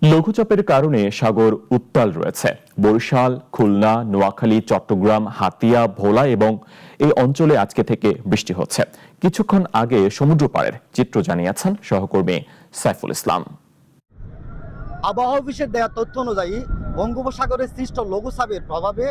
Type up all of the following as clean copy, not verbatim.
লঘুচাপের কারণে সাগর উত্তাল রয়েছে। বরিশাল, খুলনা, নোয়াখালী, চট্টগ্রাম, হাতিয়া, ভোলা এবং এই অঞ্চলে আজকে থেকে বৃষ্টি হচ্ছে। কিছুক্ষণ আগে সমুদ্র পাড়ের চিত্র জানিয়েছেন সহকর্মী সাইফুল ইসলাম। আবহাওয়া অফিসের দেওয়া তথ্য অনুযায়ী বঙ্গোপসাগরে সৃষ্ট লঘুচাপের প্রভাবে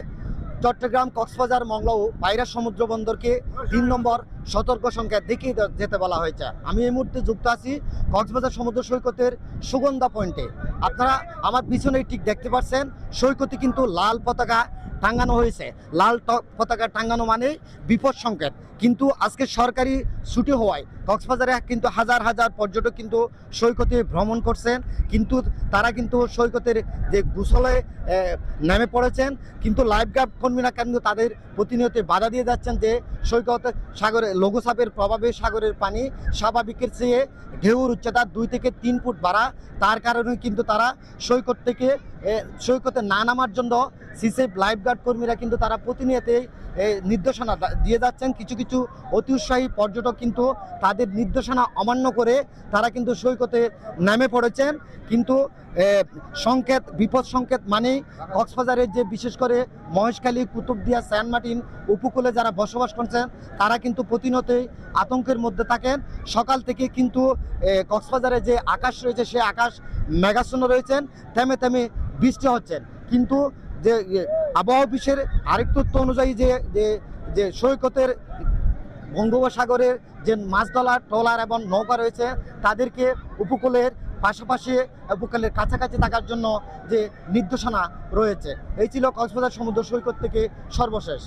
চট্টগ্রাম, কক্সবাজার, মংলা ও পায়রা সমুদ্র বন্দরকে ৩ নম্বর সতর্ক সংকেত দেখিয়ে যেতে বলা হয়েছে। আমি এই মুহূর্তে যুক্ত আছি কক্সবাজার সমুদ্র সৈকতের সুগন্ধা পয়েন্টে। আপনারা আমার পিছনে ঠিক দেখতে পাচ্ছেন, সৈকতে কিন্তু লাল পতাকা টাঙ্গানো হয়েছে। লাল পতাকা টাঙ্গানো মানে বিপদ সংকেত। কিন্তু আজকে সরকারি ছুটি হওয়ায় কক্সবাজারে কিন্তু হাজার হাজার পর্যটক কিন্তু সৈকতে ভ্রমণ করছেন, কিন্তু তারা কিন্তু সৈকতের যে গোসলে নেমে পড়েছেন, কিন্তু লাইফগার্ড কর্মীরা কিন্তু তাদের প্রতিনিয়ত বাধা দিয়ে যাচ্ছেন যে সৈকত সাগরে লঘুচাপের প্রভাবে সাগরের পানি স্বাভাবিকের চেয়ে ঢেউর উচ্চতা 2 থেকে 3 ফুট বাড়া। তার কারণে কিন্তু তারা সৈকত থেকে সৈকতে না নামার জন্য সিসেফ লাইফগার্ড কর্মীরা কিন্তু তারা প্রতিনিয়তই নির্দেশনা দিয়ে যাচ্ছেন। কিছু কিছু অতি উৎসাহী পর্যটক কিন্তু তাদের নির্দেশনা অমান্য করে তারা কিন্তু সৈকতে নেমে পড়েছেন। কিন্তু সংকেত, বিপদ সংকেত মানেই কক্সবাজারের যে বিশেষ করে মহেশখালী, কুতুবদিয়া, সেন্ট মার্টিন উপকূলে যারা বসবাস করছেন তারা কিন্তু প্রতিনিয়তই আতঙ্কের মধ্যে থাকেন। সকাল থেকে কিন্তু কক্সবাজারে যে আকাশ রয়েছে সে আকাশ মেঘাচ্ছন্ন রয়েছেন, থেমে থেমে বৃষ্টি হচ্ছেন। কিন্তু যে আবহাওয়া অফিসের আরেক তথ্য অনুযায়ী যে সৈকতের বঙ্গোপসাগরের যে মাছ ধরার ট্রলার এবং নৌকা রয়েছে তাদেরকে উপকূলের পাশাপাশি উপকূলের কাছাকাছি থাকার জন্য যে নির্দেশনা রয়েছে। এই ছিল কক্সবাজার সমুদ্র সৈকত থেকে সর্বশেষ।